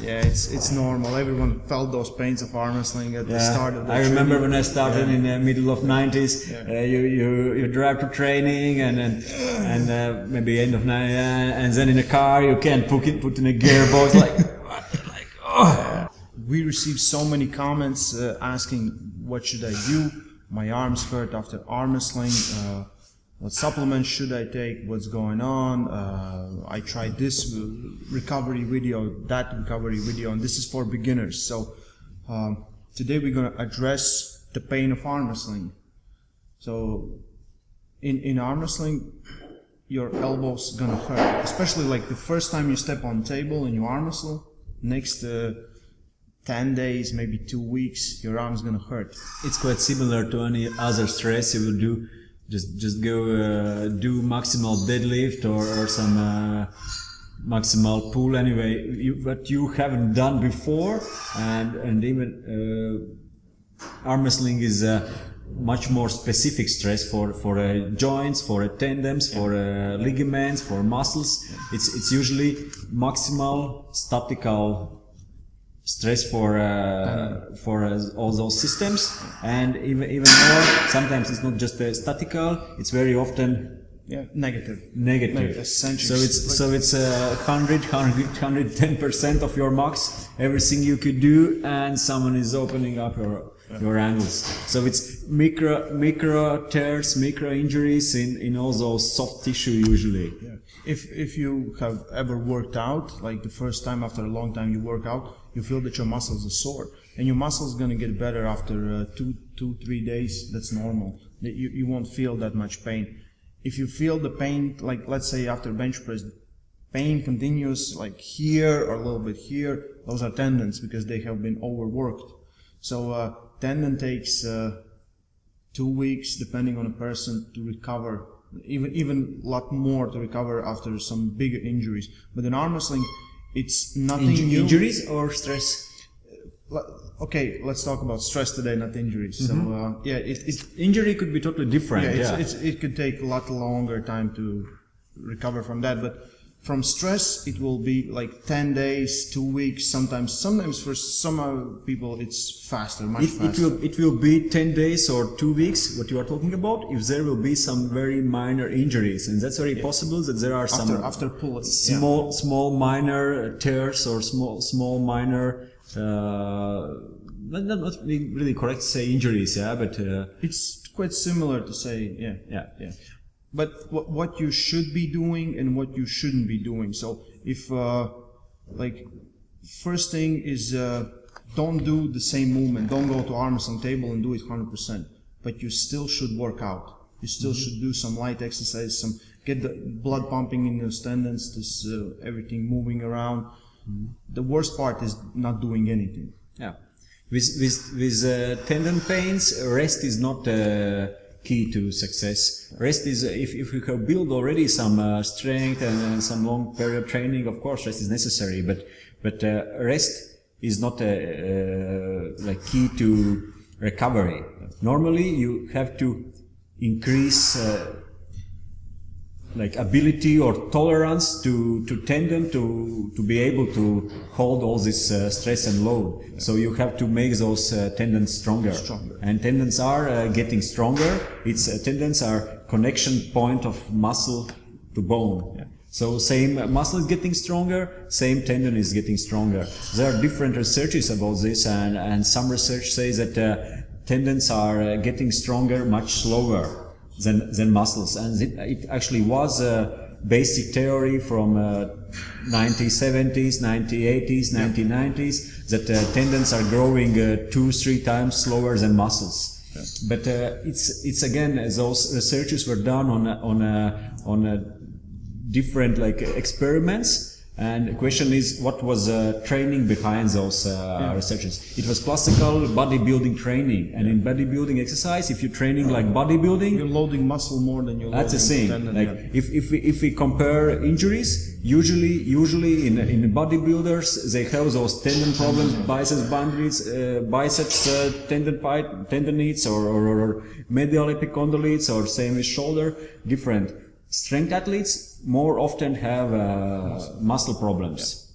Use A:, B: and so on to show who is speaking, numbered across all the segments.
A: Yeah, it's normal. Everyone felt those pains of arm wrestling at the start of the
B: I remember when I started in the middle of 90s. You drive to training and maybe end of night, and then in a car you can't put in a gearbox
A: We received so many comments asking what should I do. My arms hurt after arm wrestling. What supplements should I take? What's going on? I tried this recovery video, that recovery video, and this is for beginners. So today we're going to address the pain of arm wrestling. So in arm wrestling, your elbow's gonna hurt, especially like the first time you step on table and you arm wrestle. Next 10 days, maybe 2 weeks, your arm's gonna hurt.
B: It's quite similar to any other stress you will do. Just go do maximal deadlift or some maximal pull anyway. What you haven't done before, and even arm wrestling is a much more specific stress for joints, for tendons, for ligaments, for muscles. It's usually maximal statical stress for all those systems, and even more. Sometimes it's not just statical; it's very often
A: negative.
B: Essentially. So it's 110% of your max, everything you could do, and someone is opening up your angles. So it's micro tears, micro injuries in all those soft tissue usually.
A: Yeah. If you have ever worked out, like the first time after a long time you work out, you feel that your muscles are sore, and your muscles gonna get better after 2-3 days. That's normal. You won't feel that much pain. If you feel the pain, like let's say after bench press, pain continues like here or a little bit here, those are tendons because they have been overworked. So tendon takes 2 weeks, depending on a person, to recover. Even a lot more to recover after some bigger injuries. But in arm wrestling, it's nothing new.
B: Injuries or stress?
A: Okay, let's talk about stress today, not injuries.
B: Mm-hmm.
A: So it's
B: injury could be totally different.
A: It could take a lot longer time to recover from that. But from stress, it will be like 10 days, 2 weeks, sometimes for some people it's faster, much faster.
B: It will be 10 days or 2 weeks, what you are talking about, if there will be some very minor injuries. And that's very possible that there are some
A: after pulling,
B: small minor tears or small minor, not really correct to say injuries, but
A: it's quite similar to say, But what you should be doing and what you shouldn't be doing. So if, first thing is, don't do the same movement. Don't go to arm wrestling table and do it 100%. But you still should work out. You still should do some light exercise, get the blood pumping in your tendons, everything moving around. The worst part is not doing anything.
B: Yeah. With tendon pains, rest is not key to success. Rest is, if you have built already some strength and some long period training, of course rest is necessary, but rest is not key to recovery. Normally you have to increase ability or tolerance to tendon to be able to hold all this stress and load. Yeah. So you have to make those tendons stronger. And tendons are getting stronger. Tendons are connection point of muscle to bone. Yeah. So same muscle is getting stronger, same tendon is getting stronger. There are different researches about this, and some research says that tendons are getting stronger much slower than muscles, and it actually was a basic theory from 1970s, 1980s, 1990s that tendons are growing 2-3 times slower than muscles. Yeah. But it's again, those researches were done on different experiments. And the question is, what was training behind those researches? It was classical bodybuilding training, and in bodybuilding exercise, if you're training like bodybuilding,
A: you're loading muscle more than you're
B: that's
A: loading
B: the thing.
A: tendon.
B: If we compare injuries, usually in bodybuilders they have those tendon problems, biceps tendonitis or medial epicondylitis, or same with shoulder, different. Strength athletes more often have muscle problems.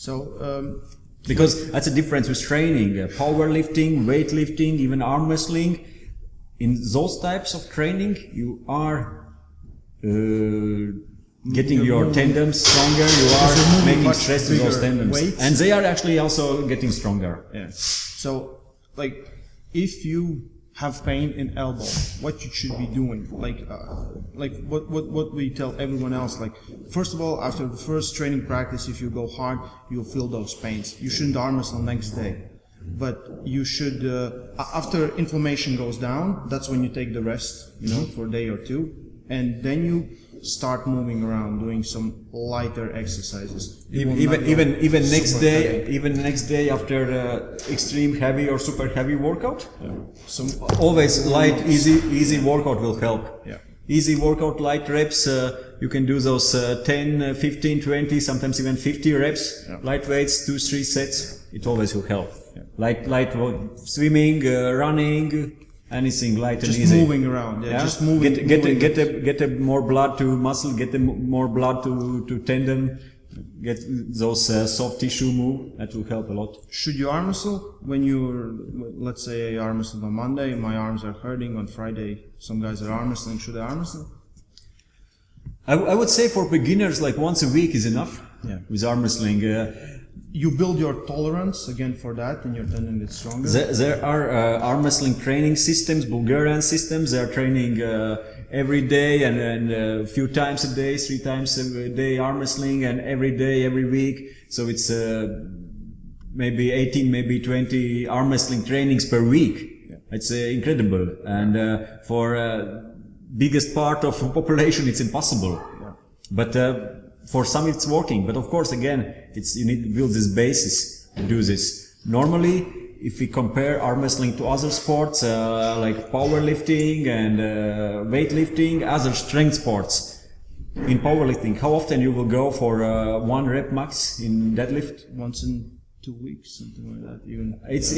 A: So
B: because that's a difference with training, powerlifting, weightlifting, even arm wrestling. In those types of training, you are getting your tendons stronger. You are making stress to those tendons, weights, and they are actually also getting stronger.
A: Yeah. So, like, if you have pain in elbow, what you should be doing, like what we tell everyone else, like, first of all, after the first training practice, if you go hard, you'll feel those pains. You shouldn't arm wrestle next day, but you should, after inflammation goes down, that's when you take the rest, you know, for a day or two, and then you start moving around, doing some lighter exercises.
B: Even next day after the extreme heavy or super heavy workout.
A: Yeah.
B: Always light, easy workout will help.
A: Yeah.
B: Easy workout, light reps. You can do those 10, 15, 20, sometimes even 50 reps.
A: Yeah.
B: Light weights, 2-3 sets. It always will help. Yeah. Light swimming, running. Anything light and easy.
A: Just moving around, just moving.
B: Get more blood to muscle, get more blood to tendon, get those soft tissue move. That will help a lot.
A: Should you arm wrestle when you're, let's say I arm wrestle on Monday, my arms are hurting, on Friday some guys are arm wrestling, should I arm wrestle?
B: I would say for beginners, like once a week is enough. Yeah. With arm wrestling.
A: You build your tolerance again for that, and your tendon gets stronger.
B: There are arm wrestling training systems, Bulgarian systems. They are training every day and a few times a day, 3 times a day arm wrestling, and every day, every week. So it's maybe 18, maybe 20 arm wrestling trainings per week. Yeah. It's incredible, and for biggest part of the population, it's impossible. Yeah. But for some it's working, but of course again you need to build this basis to do this. Normally, if we compare arm wrestling to other sports like powerlifting and weightlifting, other strength sports, in powerlifting, how often you will go for 1 rep max in deadlift?
A: Once in 2 weeks, something like that. Even
B: it's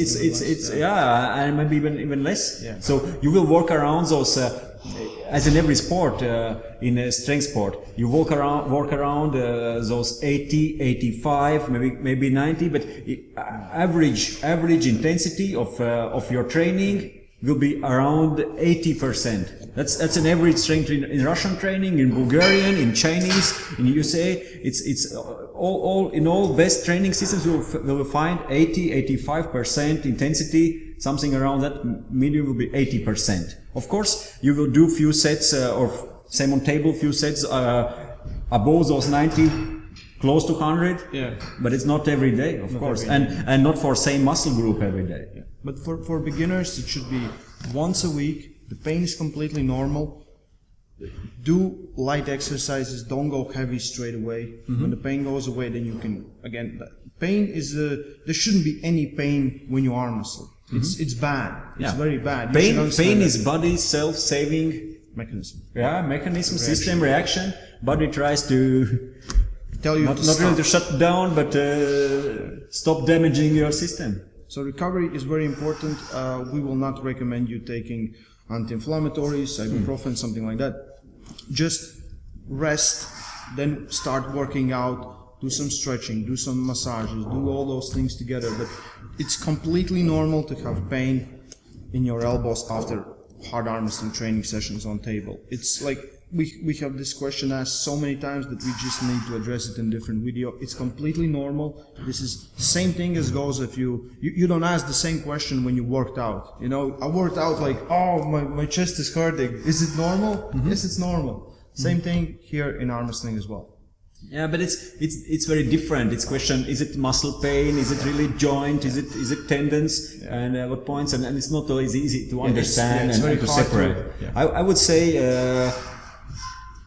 B: and maybe even less.
A: Yeah.
B: So you will work around those. As in every sport, in a strength sport, you work around those 80, 85, maybe 90, but average intensity of your training will be around 80%. That's an average strength in Russian training, in Bulgarian, in Chinese, in USA. It's all in all best training systems you will find 80-85% intensity. Something around that medium will be 80%. Of course, you will do few sets or same on table, few sets above those 90, close to 100.
A: Yeah.
B: But it's not every day, of course, and not for same muscle group every day.
A: Yeah. But for beginners, it should be once a week. The pain is completely normal. Do light exercises. Don't go heavy straight away. Mm-hmm. When the pain goes away, then you can again. Pain is there shouldn't be any pain when you arm wrestle. It's bad. It's very bad.
B: Pain is body self-saving
A: mechanism.
B: Yeah, mechanism, system, reaction. Body tries to
A: tell you
B: not really to shut down, but stop damaging your system.
A: So recovery is very important. We will not recommend you taking anti-inflammatories, ibuprofen, something like that. Just rest, then start working out. Do some stretching, do some massages, do all those things together. But it's completely normal to have pain in your elbows after hard arm wrestling training sessions on table. It's like we have this question asked so many times that we just need to address it in different video. It's completely normal. This is the same thing as goes if you don't ask the same question when you worked out. You know, I worked out like, oh, my chest is hurting. Is it normal? Mm-hmm. Yes, it's normal. Same thing here in arm wrestling as well.
B: Yeah, but it's very different. It's question: is it muscle pain? Is it really joint? Is it tendons? Yeah. And what points? And it's not always easy to understand and to separate. I would say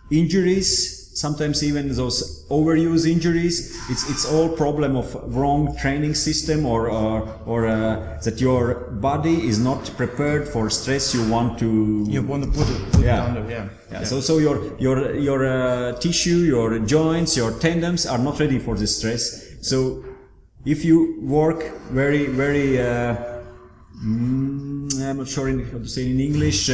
B: injuries. Sometimes even those overuse injuries, it's all problem of wrong training system or that your body is not prepared for stress you want to
A: put it under. Yeah.
B: So your tissue, your joints, your tendons are not ready for the stress. So if you work very I'm not sure how to say in English,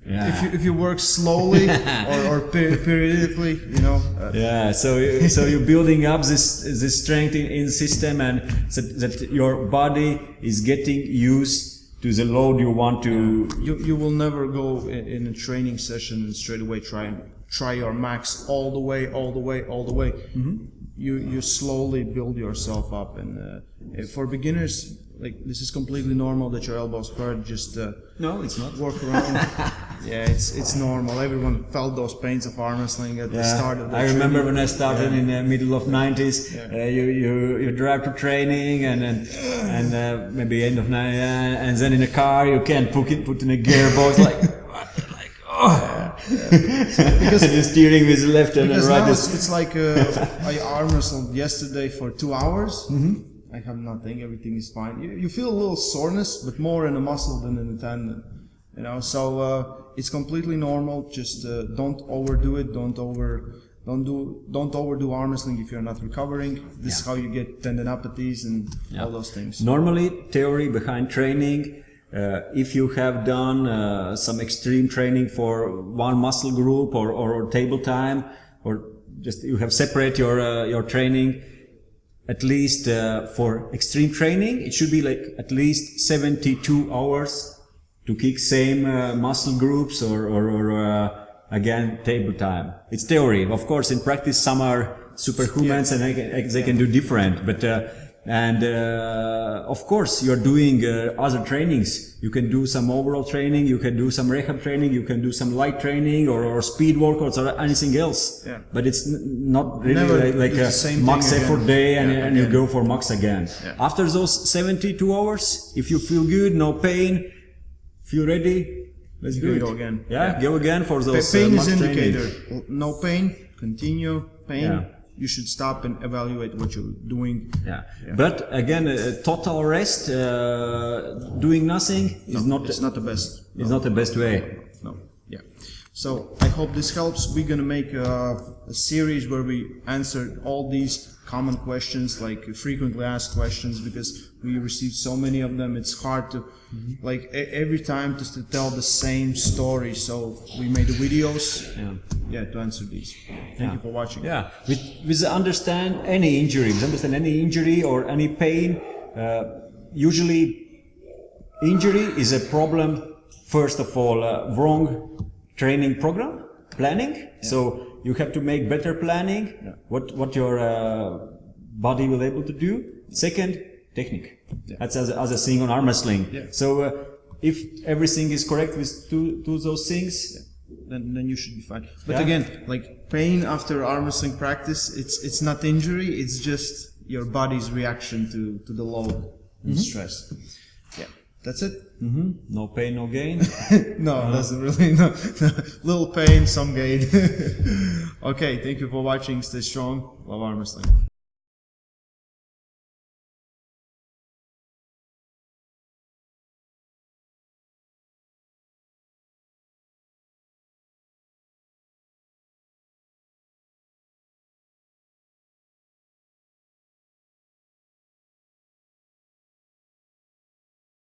B: Yeah.
A: If you work slowly or periodically, you know.
B: Yeah, so you're building up this strength in system, and that your body is getting used to the load you want to.
A: You will never go in a training session and straight away try your max all the way. Mm-hmm. You slowly build yourself up, and for beginners, like, this is completely normal that your elbows hurt. Just
B: No, it's not.
A: work around. Yeah, it's normal. Everyone felt those pains of arm wrestling at the start of the
B: I remember
A: training.
B: when I started in the middle of 90s. You drive to training and maybe end of 90, and then in a car you can't put in a gearbox like. Because you're steering with the left and
A: Because
B: right.
A: now it's like I arm wrestled yesterday for 2 hours. Mm-hmm. I have nothing. Everything is fine. You feel a little soreness, but more in the muscle than in the tendon. You know, so it's completely normal. Just don't overdo it. Don't overdo arm wrestling if you're not recovering. This is how you get tendinopathies and all those things.
B: Normally, theory behind training. If you have done some extreme training for one muscle group or table time, or just you have separate your training, at least for extreme training, it should be like at least 72 hours to kick same muscle groups or again table time. It's theory. Of course, in practice, some are superhumans and they can do different, but of course, you're doing other trainings. You can do some overall training, you can do some rehab training, you can do some light training or speed workouts or anything else. Yeah. But it's not really like a max effort day and you go for max again. Yeah. After those 72 hours, if you feel good, no pain, feel ready, let's do it.
A: Go again.
B: Yeah, go again for those
A: pain is
B: max
A: indicator.
B: training.
A: No pain, continue. Pain, you should stop and evaluate what you're doing.
B: Yeah. But again, total rest, doing nothing is not.
A: It's not the best.
B: It's not the best way.
A: No. Yeah. So I hope this helps. We're gonna make a series where we answer all these common questions, like frequently asked questions, because we receive so many of them. It's hard to, like, every time just to tell the same story. So we made the videos, to answer these. Thank you for watching.
B: Yeah, with understand any injury or any pain. Usually, injury is a problem. First of all, wrong training program planning. Yeah. So you have to make better planning. Yeah. What your body will able to do. Second, technique. Yeah. That's as a thing on arm wrestling. Yeah. So if everything is correct with two those things,
A: then you should be fine. But again, like, pain after arm wrestling practice, it's not injury. It's just your body's reaction to the load and stress. Yeah, that's it.
B: No pain, no gain.
A: No, doesn't really. No. Little pain, some gain. Okay, thank you for watching. Stay strong. Love arm wrestling.